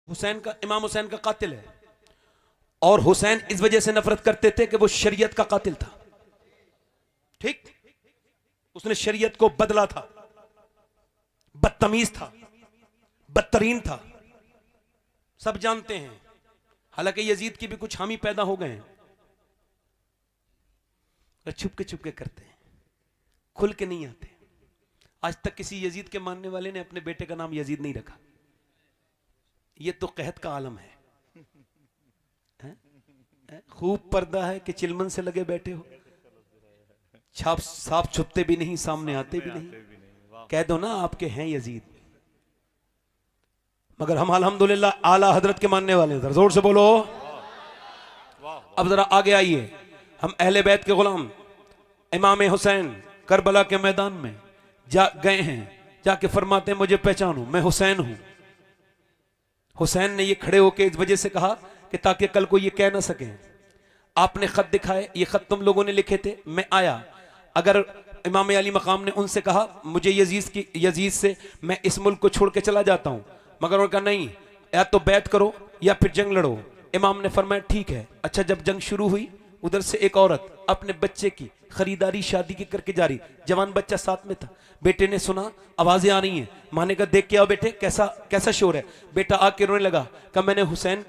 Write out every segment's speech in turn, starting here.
हुसैन का, इमाम हुसैन का कातिल है। और हुसैन इस वजह से नफरत करते थे कि वो शरीयत का कातिल था। ठीक, उसने शरीयत को बदला था, बदतमीज था, बदतरीन था, सब जानते हैं। हालांकि यजीद की भी कुछ हामी पैदा हो गए हैं, छुपके छुपके करते हैं, खुल के नहीं आते। आज तक किसी यजीद के मानने वाले ने अपने बेटे का नाम यजीद नहीं रखा। ये तो कहत का आलम है। खूब पर्दा है कि चिलमन से लगे बैठे हो, छाप साफ छुपते भी नहीं, सामने आते भी नहीं। कह दो ना आपके हैं यजीद, मगर हम अल्हम्दुलिल्लाह आला हजरत के मानने वाले हैं। जोर से बोलो। अब जरा आगे आइए, हम अहले बैत के गुलाम इमाम हुसैन करबला के मैदान में जा गए हैं, जाके फरमाते हैं मुझे पहचानो, मैं हुसैन हूं। हुसैन ने ये खड़े होके इस वजह से कहा कि ताकि कल को ये कह ना सके आपने खत दिखाए, ये खत तुम लोगों ने लिखे थे, मैं आया। अगर इमाम अली मकाम ने उनसे कहा मुझे यजीद से मैं इस मुल्क को छोड़ के चला जाता हूं, मगर उनका नहीं, या तो बैत करो या फिर जंग लड़ो। इमाम ने फरमाया ठीक है। अच्छा, जब जंग शुरू हुई, उधर से एक औरत अपने बच्चे की खरीदारी शादी की करके जा रही, जवान बच्चा साथ में था। बेटे ने सुना आवाजें आ रही हैं, माँ ने कहा देख के आओ बेटे, कैसा कैसा शोर है। बेटा आके रोने लगा, कहा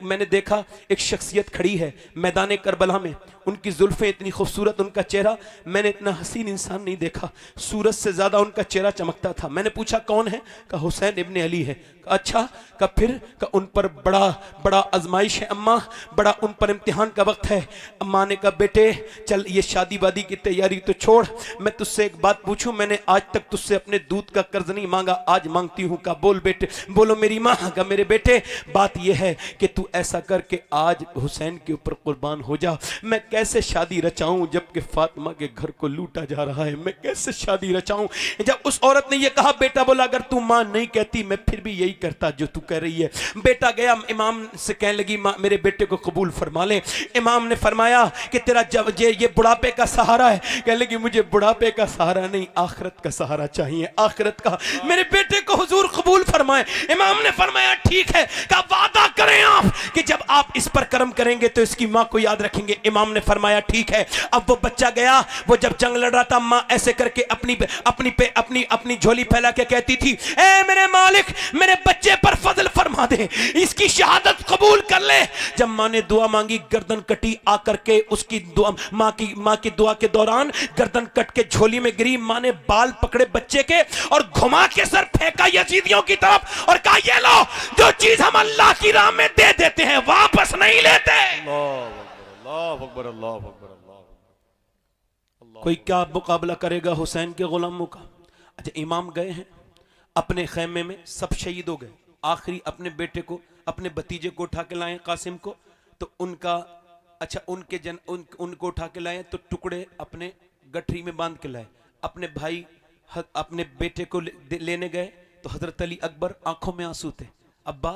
मैंने देखा एक शख्सियत खड़ी है मैदान करबला में, उनकी जुल्फें इतनी खूबसूरत, उनका चेहरा, मैंने इतना हसीन इंसान नहीं देखा, सूरज से ज्यादा उनका चेहरा चमकता था। मैंने पूछा कौन है, कहा हुसैन इब्ने अली है। कहा अच्छा, कहा फिर, कहा उन पर बड़ा बड़ा आजमाइश है अम्मा, बड़ा उन पर इम्तिहान का वक्त है। अम्मा ने कहा बेटे चल ये शादी वादी की तैयारी तो छोड़, मैं तुझसे एक बात पूछूं, मैंने आज तक तुझसे अपने दूध का कर्ज नहीं मांगा, आज मांगती हूं। का बोल बेटे, बोलो मेरी माँ। का मेरे बेटे बात यह है कि तू ऐसा करके आज हुसैन के ऊपर कुर्बान हो जा। मैं कैसे शादी रचाऊं जबकि फातिमा के घर को लूटा जा रहा है, मैं कैसे शादी रचाऊं। जब उस औरत ने यह कहा, बेटा बोला अगर तू मां नहीं कहती मैं फिर भी यही करता जो तू कह रही है। बेटा गया इमाम से कहने लगी मां मेरे बेटे को कबूल फरमा ले। इमाम ने फरमाया कि तेरा जब ये बुढ़ापे का सहारा है। कहने लगी मुझे बुढ़ापे का सहारा नहीं, आखिरत का सहारा चाहिए, आखिरत का। मेरे बेटे को हुजूर कबूल फरमाए। इमाम ने फरमाया ठीक है, का वादा करें आप कि जब आप इस पर कर्म करेंगे तो इसकी मां को याद रखेंगे। इमाम ने फरमाया ठीक है। अब वो बच्चा गया, वो जब जंग लड़ रहा था, मां ऐसे करके अपनी झोली फैला के कहती थी, ए मेरे मालिक मेरे बच्चे पर फजल फरमा दे, इसकी शहादत कबूल कर ले। जब मां ने दुआ मांगी, गर्दन कटी, आकर के उसकी दुआ, मां की दुआ के दौरान गर्दन कट के झोली में गिरी। मां ने बाल पकड़े बच्चे के और घुमा के सर फेंका यजीदियों की तरफ और कहा ये लो, जो चीज हम अल्लाह की राह में दे देते हैं वापस नहीं लेते। कोई क्या मुकाबला करेगा हुसैन के गुलामों का। अच्छा, इमाम गए हैं अपने खेमे में, सब शहीद हो गए, आखिरी अपने बेटे को, अपने भतीजे को उठा के लाए कासिम को, तो उनका अच्छा उनको उठा के लाए तो टुकड़े अपने गठरी में बांध के लाए। अपने भाई अपने बेटे को लेने गए तो हजरत अली अकबर आंखों में आंसू थे। अब्बा,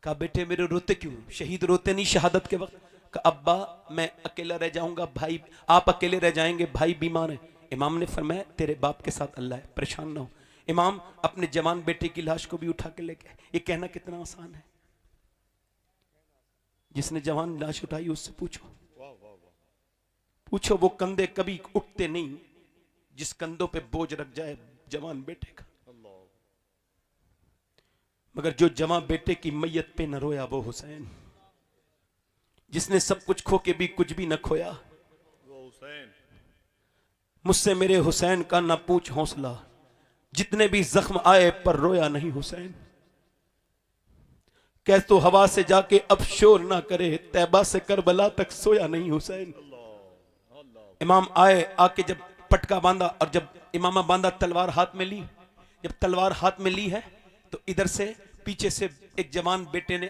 कहा बेटे मेरे रोते क्यों, शहीद रोते नहीं शहादत के वक्त। कहा अब्बा मैं अकेला रह जाऊंगा, भाई आप अकेले रह जाएंगे, भाई बीमार है। इमाम ने फरमाया तेरे बाप के साथ अल्लाह है, परेशान ना हो। इमाम अपने जवान बेटे की लाश को भी उठा के ले गए। ये कहना कितना आसान है, जिसने जवान लाश उठाई उससे पूछो, वो कंधे कभी उठते नहीं जिस कंधों पे बोझ रख जाए जवान बेटे का। मगर जो जवान बेटे की मैयत पे न रोया वो हुसैन, जिसने सब कुछ खो के भी कुछ भी न खोया वो हुसैन। मुझसे मेरे हुसैन का न पूछ हौसला, जितने भी जख्म आए पर रोया नहीं हुसैन। कह तो हवा से जाके अब शोर ना करे, तैबा से करबला तक सोया नहीं हुसैन। इमाम आए, आके जब पटका बांधा और जब इमामा बांधा, तलवार हाथ में ली। जब तलवार हाथ में ली है तो इधर से पीछे से एक जवान बेटे ने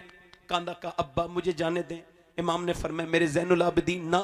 कांदा का, अब्बा मुझे जाने दें। इमाम ने फरमाया मेरे ज़ैनुल आबिदीन ना,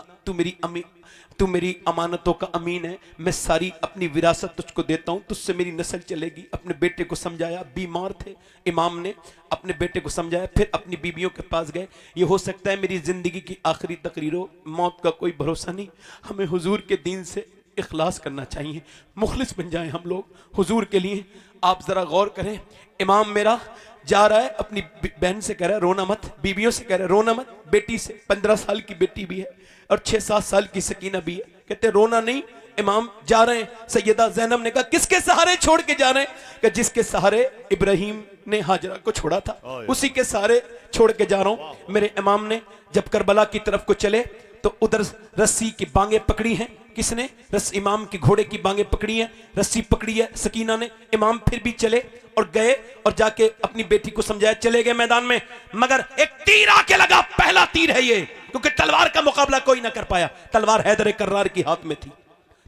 तू मेरी अमानतों का अमीन है, मैं सारी अपनी विरासत तुझको देता हूं, तुझसे मेरी नस्ल चलेगी। अपने बेटे को समझाया, बीमार थे, इमाम ने अपने बेटे को समझाया। फिर अपनी बीबियों के पास गए, ये हो सकता है मेरी जिंदगी की आखिरी तकरीर हो, मौत का कोई भरोसा नहीं, हमें हुजूर के दीन से इखलास करना चाहिए, मुखलिस बन जाएं हम लोग हुजूर के लिए। आप जरा गौर करें, इमाम मेरा जा रहा है अपनी बहन से कह रहा है रोना मत, बीवियों से कह रहा है रोना मत, बेटी से 15 साल की बेटी भी है और 6-7 साल की सकीना भी है, कहते रोना नहीं। इमाम जा रहे हैं, सैयदा ज़ैनब ने कहा किसके सहारे छोड़ के जा रहे हैं? कि जिसके सहारे इब्राहिम ने हाजरा को छोड़ा था, उसी के सहारे छोड़ के जा रहा हूं। मेरे इमाम ने जब करबला की तरफ को चले तो उधर रस्सी की बांगे पकड़ी हैं, किसने? इमाम के घोड़े की बांगे पकड़ी हैं, रस्सी पकड़ी है सकीना ने। इमाम फिर भी चले और गए और जाके अपनी बेटी को समझाया, चले गए मैदान में, मगर एक तीर आके लगा, पहला तीर है ये, क्योंकि तलवार का मुकाबला कोई ना कर पाया, तलवार हैदर कर्रार की हाथ में थी।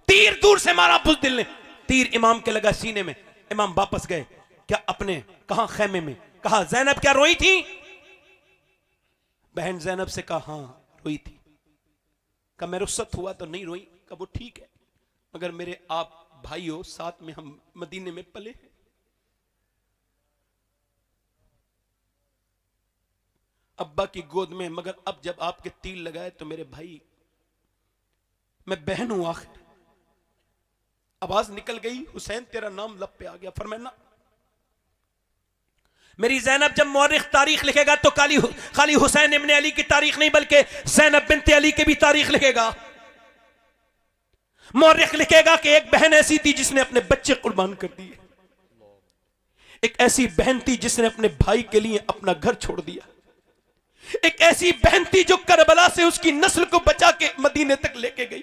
तीर दूर से मारा बुज़दिल ने, तीर इमाम के लगा सीने में। इमाम वापस गए, क्या अपने कहा खैमे में, कहा ज़ैनब क्या रोई थी? बहन ज़ैनब से कहा हां रोई थी। कहा मैं रुखसत हुआ तो नहीं रोई? कहा वो ठीक है, मगर मेरे आप भाई हो, साथ में हम मदीने में पले हैं, अब्बा की गोद में, मगर अब जब आपके तीर लगाए तो मेरे भाई, मैं बहन हूं आखिर। आवाज निकल गई, हुसैन तेरा नाम लब पे आ गया। फरमाना मेरी ज़ैनब जब मौरिख तारीख लिखेगा तो खाली हुसैन इब्न अली की तारीख नहीं बल्कि ज़ैनब बिन्त अली की भी तारीख लिखेगा। मौरिख लिखेगा कि एक बहन ऐसी थी जिसने अपने बच्चे कुर्बान कर दिए, एक ऐसी बहन थी जिसने अपने भाई के लिए अपना घर छोड़ दिया, एक ऐसी बहन थी जो करबला से उसकी नस्ल को बचा के मदीने तक लेके गई।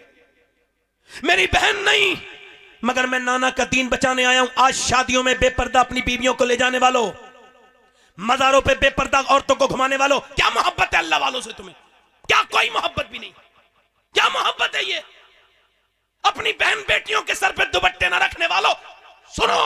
मेरी बहन नहीं, मगर मैं नाना का दीन बचाने आया हूं। आज शादियों में बेपर्दा अपनी बीवियों को ले जाने वालों, मज़ारों पे बेपर्दा औरतों को घुमाने वालों, क्या मोहब्बत है अल्लाह वालों से? तुम्हें क्या कोई मोहब्बत भी नहीं? क्या मोहब्बत है ये? अपनी बहन बेटियों के सर पे दुपट्टे ना रखने वालों, सुनो,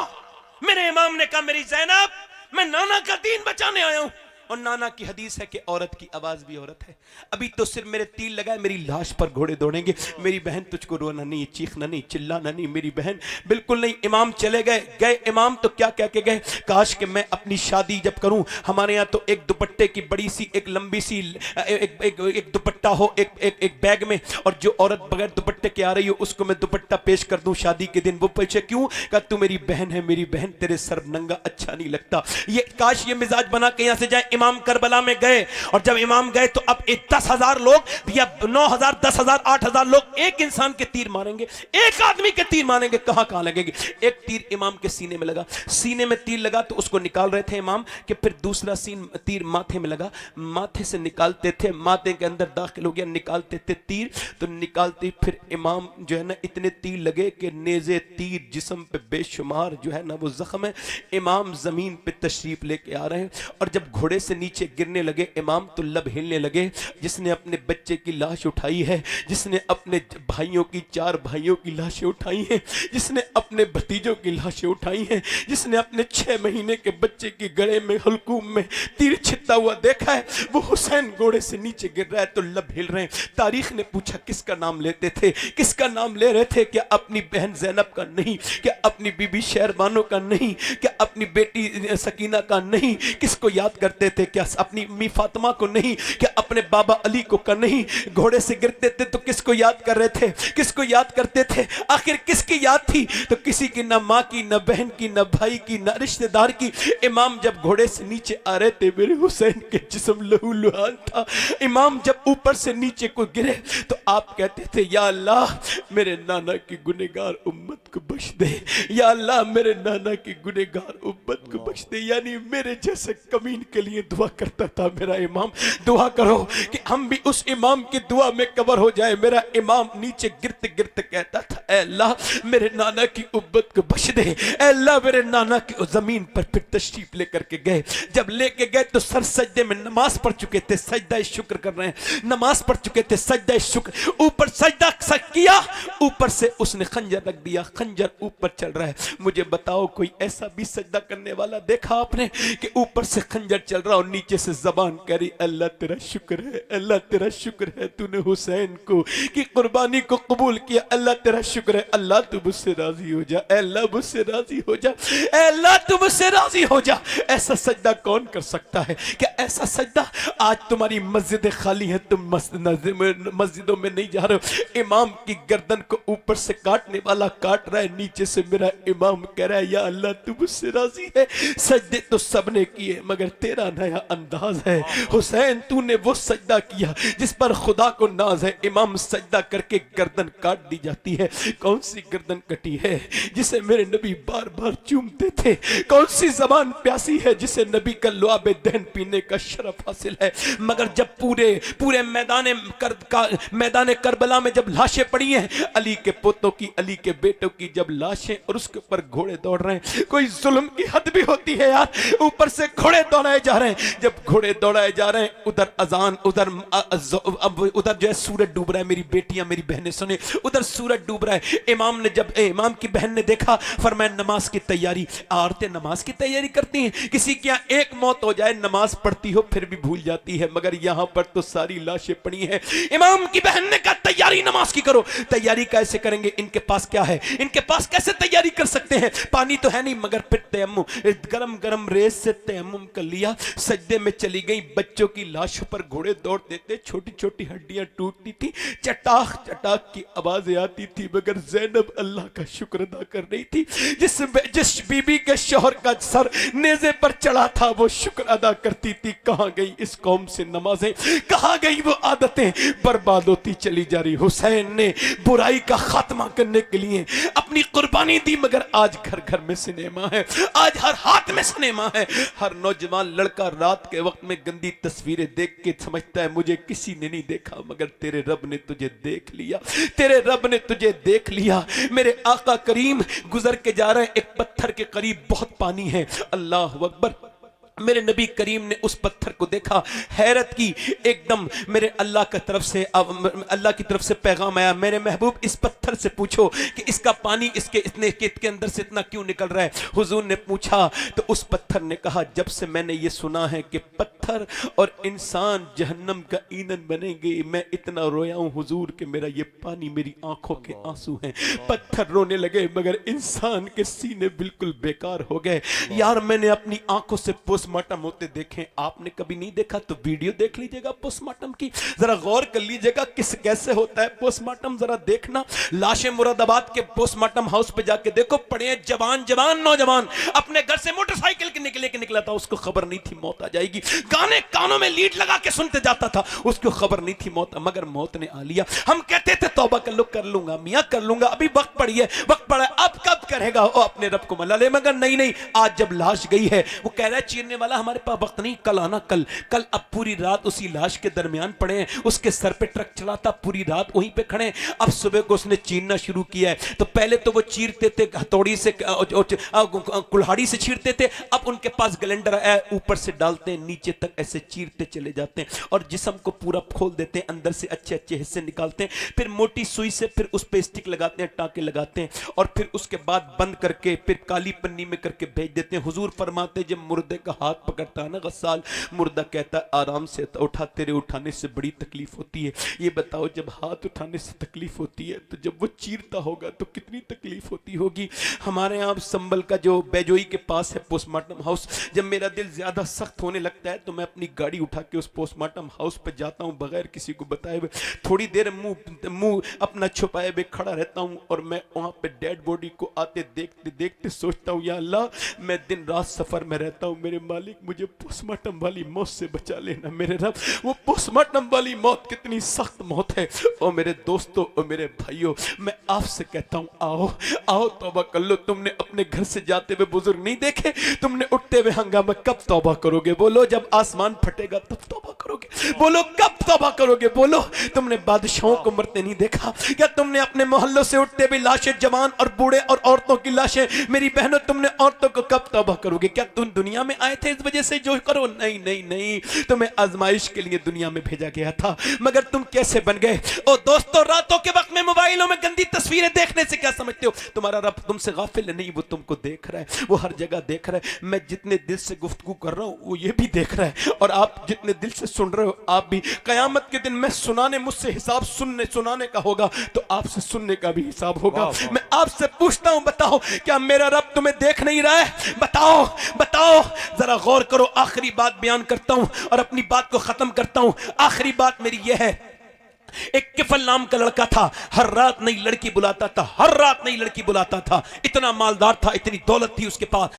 मेरे इमाम ने कहा मेरी ज़ैनब मैं नाना का दीन बचाने आया हूं, और नाना की हदीस है कि औरत की आवाज भी औरत है। अभी तो सिर्फ मेरे तीर लगाए, मेरी लाश पर घोड़े दौड़ेंगे। मेरी बहन तुझको रोना नहीं, चीखना नहीं, चिल्लाना नहीं, मेरी बहन बिल्कुल नहीं। इमाम चले गए इमाम तो क्या कह के गए, काश कि मैं अपनी शादी जब करूं, हमारे यहाँ तो एक दुपट्टे की बड़ी सी एक लंबी सी एक दुपट्टा हो एक बैग में, और जो औरत बगैर दुपट्टे के आ रही हो उसको मैं दुपट्टा पेश कर दूं शादी के दिन। वो पूछे क्यों? कहा तू मेरी बहन है, मेरी बहन तेरे सर नंगा अच्छा नहीं लगता। ये काश ये मिजाज बना के यहाँ से जाए। इमाम करबला में गए, और जब इमाम गए तो अब 10,000 लोग या 9,000 10,000 8,000 लोग एक इंसान के तीर मारेंगे, एक आदमी के तीर मारेंगे, कहां लगेंगे? एक तीर इमाम के सीने में लगा, सीने में तीर लगा तो उसको निकाल रहे थे इमाम कि फिर दूसरा तीर माथे में लगा, माथे से निकालते थे, माथे के अंदर दाखिल हो गया, निकालते थे तीर तो निकालते फिर इमाम जो है ना इतने तीर लगे कि नेज़े तीर जिस्म पे बेशुमार जो है ना वो जख्म है। इमाम जमीन पे तशरीफ लेके आ रहे हैं, और जब घोड़े से नीचे गिरने लगे इमाम तो लब हिलने लगे। जिसने अपने बच्चे की लाश उठाई है, जिसने अपने भाइयों की 4 भाइयों की लाशें उठाई हैं, जिसने अपने भतीजों की लाशें उठाई हैं, जिसने अपने 6 महीने के बच्चे की गले में हलकूम में तीर छिता हुआ देखा है, वो हुसैन घोड़े से नीचे गिर रहा है तो लब हिल रहे हैं। तारीख ने पूछा किसका नाम लेते थे, किसका नाम ले रहे थे? क्या अपनी बहन ज़ैनब का नहीं? क्या अपनी बीबी शहरबानो का नहीं? क्या अपनी बेटी सकीना का नहीं? किसको याद करते थे? क्या अपनी अम्मी फातिमा को नहीं? क्या अपने बाबा अली को का नहीं? घोड़े से गिरते थे तो किसको याद कर रहे थे? किसको याद करते थे? आखिर किसकी याद थी? तो किसी की, ना माँ की, ना बहन की, ना भाई की, ना रिश्तेदार की। इमाम जब घोड़े से नीचे आ रहे थे मेरे हुसैन के जिस्म लहूलुहान था। इमाम जब ऊपर से नीचे को गिरे तो आप कहते थे या अल्लाह मेरे नाना की गुनहगार उम्मत को बख्श दे, या अल्लाह मेरे नाना की गुनहगार उम्मत को बख्श दे। यानी मेरे जैसे कमीन के लिए दुआ करता था मेरा इमाम। दुआ करो कि हम भी उस इमाम की दुआ में कवर हो जाए। मेरा इमाम नीचे गिरते गिरते कहता था ऐ अल्लाह मेरे नाना की उम्मत को बख्श दे, ऐ अल्लाह मेरे नाना की। जमीन पर फिर तशरीफ लेकर के गए, जब लेके गए तो सर सजदे में, नमाज पढ़ चुके थे, सजदा शुक्र कर रहे हैं, नमाज पढ़ चुके थे, सजदा शुक्र, ऊपर सजदा किया, ऊपर से उसने खंजर रख दिया, खंजर ऊपर चल रहा है। मुझे बताओ कोई ऐसा भी सजदा करने वाला देखा आपने कि ऊपर से खंजर चल रहा और नीचे से जबान कह रही अल्लाह तेरा शुक्र है, अल्लाह तेरा शुक्र है, तूने हुसैन को की कुर्बानी को कबूल किया, अल्लाह तेरा शुक्र है अल्लाह तू मुझसे राजी हो जा, अल्लाह मुझसे राजी हो जा, अल्लाह तू मुझसे राजी हो जा। ऐसा सजदा कौन कर सकता है? क्या ऐसा सजदा? आज तुम्हारी मस्जिदें खाली हैं, तुम मस्जिदों में नहीं जा रहे हो। इमाम की गर्दन को ऊपर से काटने वाला काट रहा है, नीचे से मेरा इमाम कह रहा है या अल्लाह तू मुझसे राजी है। सजदे तो सबने किए मगर तेरा नया अंदाज है। हुसैन तूने वो सजदा किया जिस पर खुदा को नाज है। इमाम सजदा करके गर्दन काट दी जाती है। कौन सी गर्दन कटी है जिसे मेरे नबी बार बार चूमते थे? कौन सी जबान प्यासी है जिसे नबी का लुआबे दहन पीने का शरफ हासिल है? मगर जब पूरे मैदान करबला में जब लाशें पड़ी हैं, अली के पोतों की, अली के बेटों की जब लाशें, और उसके ऊपर घोड़े दौड़ रहे हैं। कोई जुल्म की हद भी होती है यार, ऊपर से घोड़े दौड़ाए जा रहे हैं। जब घोड़े दौड़ाए जा रहे हैं, उधर अजान, उधर जो है सूरज डूब रहा है। मेरी बेटियां, मेरी बहनें सुने, उधर सूरज डूब रहा है। इमाम की बहन ने देखा, फरमाया नमाज की तैयारी। औरतें नमाज की तैयारी करती हैं, किसी की यहाँ एक मौत हो जाए, नमाज पढ़ती हो फिर भी भूल जाती है, मगर यहाँ पर तो सारी लाशें पड़ी हैं। इमाम की बहन ने कहा तैयारी नमाज की करो। तैयारी कैसे करेंगे? इनके पास क्या है? इनके पास कैसे तैयारी कर सकते हैं? पानी तो है नहीं, मगर फिर तयम्मुम, गरम गरम रेत से तयम्मुम कर लिया। सजदे में चली गई। बच्चों की लाशों पर घोड़े दौड़ देते, छोटी छोटी हड्डियां टूटती थी, चटाख चटाख की आवाजें आती थी, मगर ज़ैनब अल्लाह का शुक्र अदा कर रही थी। जिस बीबी के शौहर का सर नेज़े पर चढ़ा था, वो शुक्र अदा करती थी। कहां गई इस कौम से नमाजें, कहां गई वो आदतें? बर्बाद होती चली जा रही। हुसैन ने बुराई का खात्मा करने के लिए अपनी कुर्बानी दी, मगर आज घर घर में सिनेमा है, आज हर हाथ में सिनेमा है। हर नौजवान लड़का रात के वक्त में गंदी तस्वीरें देख के समझता है मुझे किसी ने नहीं देखा, मगर तेरे रब ने तुझे देख लिया, तेरे रब ने तुझे देख लिया। मेरे आका करीम गुजर के जा रहे हैं, एक पत्थर के करीब बहुत पानी है। अल्लाह अकबर। मेरे नबी करीम ने उस पत्थर को देखा, हैरत की। एकदम मेरे अल्लाह की तरफ से पैगाम आया, मेरे महबूब इस पत्थर से पूछो कि इसका पानी इसके अंदर से इतना क्यों निकल रहा है। हुजूर ने पूछा तो उस पत्थर ने कहा, जब से मैंने ये सुना है कि पत्थर और इंसान जहन्नम का ईंधन बनेंगे, मैं इतना रोया हूं हुजूर कि मेरा ये पानी मेरी आंखों के आंसू हैं। पत्थर रोने लगे, मगर इंसान के सीने बिल्कुल बेकार हो गए। यार मैंने अपनी आंखों से पोस्टमार्टम होते देखे, आपने कभी नहीं देखा तो वीडियो देख लीजिएगा पोस्टमार्टम की, जरा गौर कर लीजिएगा कैसे होता है पोस्टमार्टम, जरा देखना। लाशें मुरादाबाद के पोस्टमार्टम हाउस पे जाके देखो, पड़े हैं जवान नौजवान, अपने घर से मोटरसाइकिल के निकला था, उसको खबर नहीं थी मौत आ जाएगी। गाने कानों में लीड लगा के सुनते जाता था, उसको खबर नहीं थी मौत, मगर मौत ने आ लिया। हम कहते थे तौबा कर लूंगा मियां, कर लूंगा, अभी वक्त पड़ी है, वक्त पड़ा है, अब कब करेगा वो अपने रब को मना ले, मगर नहीं, आज जब लाश गई है, वो कह रहा है चीरने वाला हमारे पास वक्त नहीं, कल आना, कल। अब पूरी रात उसी लाश के दरमियान पड़े हैं, उसके सर पे ट्रक चला था, पूरी रात वहीं पे खड़े। अब सुबह को उसने चीरना शुरू किया है, तो पहले तो वो चीरते थे हथौड़ी से, कुल्हाड़ी से चीरते थे, अब उनके पास ग्लेंडर है, ऊपर से डालते हैं, नीचे तक ऐसे चीरते चले जाते हैं, और जिस्म को पूरा खोल देते हैं, अंदर से अच्छे अच्छे हिस्से निकालते हैं, फिर मोटी सुई से फिर उस पे स्टिक लगाते हैं, टाके लगाते हैं, और फिर उसके बाद बंद करके फिर काली पन्नी में करके भेज देते हैं। हुजूर फरमाते जब मुर्दे का हाथ पकड़ता है ना गस्साल, मुर्दा कहता है आराम से उठा, तेरे उठाने से बड़ी तकलीफ होती है। ये बताओ जब हाथ उठाने से तकलीफ होती है तो जब वो चीरता होगा तो कितनी तकलीफ होती होगी। हमारे यहाँ संबल का जो बैजोई के पास है पोस्टमार्टम हाउस, जब मेरा दिल ज्यादा सख्त होने लगता है तो मैं अपनी गाड़ी उठा के उस पोस्टमार्टम हाउस पे जाता हूँ, बगैर किसी को बताए हुए, थोड़ी देर मुंह अपना छुपाए हुए खड़ा रहता हूँ, और मैं वहां पे डेड बॉडी को आते देखते देखते सोचता हूँ, या अल्लाह मैं दिन रात सफर में रहता हूँ, मेरे मालिक मुझे पोस्टमार्टम वाली मौत से बचा लेना मेरे रब। वो पोस्टमार्टम वाली मौत कितनी सख्त मौत है। और मेरे दोस्तों और मेरे भाइयों, मैं आपसे कहता हूँ आओ तौबा कर लो। तुमने अपने घर से जाते हुए बुजुर्ग नहीं देखे, तुमने उठते हुए हंगामा, कब तौबा करोगे? बोलो जब आसमान फटेगा तब तौबा करोगे। बोलो कब तौबा करोगे? बोलो तुमने बादशाहों को मरते नहीं देखा क्या? तुमने अपने मोहल्लों से उठते हुए लाशें, जवान और बूढ़े और औरतों की लाशें, मेरी बहनों तुमने औरतों को कब तौबा करोगे? क्या तुम दुनिया में आए थे इस वजह से जो करो। नहीं नहीं नहीं, तुम्हें आजमाइश के लिए दुनिया में भेजा गया था, मगर तुम कैसे बन गए। ओ दोस्तों, रातों के वक्त में मोबाइलों में गंदी तस्वीरें देखने से क्या समझते हो? तुम्हारा रब तुमसे गाफिल नहीं, वो तुमको देख रहा है, वो हर जगह देख रहा है। मैं जितने दिल से गुफ्तगू कर रहा हूं वो ये भी देख रहा है, और आप जितने दिल से सुन रहे हो आप भी। कयामत के दिन मैं मुझसे हिसाब सुनाने का होगा, तो आपसे सुनने का भी हिसाब होगा। मैं आपसे पूछता हूं, बताओ क्या मेरा रब तुम्हें देख नहीं रहा है? बताओ बताओ, जरा गौर करो। आखिरी बात बयान करता हूं और अपनी बात को खत्म करता हूं। आखिरी बात मेरी यह है, एक किफल नाम का लड़का था, हर रात नई लड़की बुलाता था, हर रात नई लड़की बुलाता था। इतना मालदार था, इतनी दौलत थी उसके पास।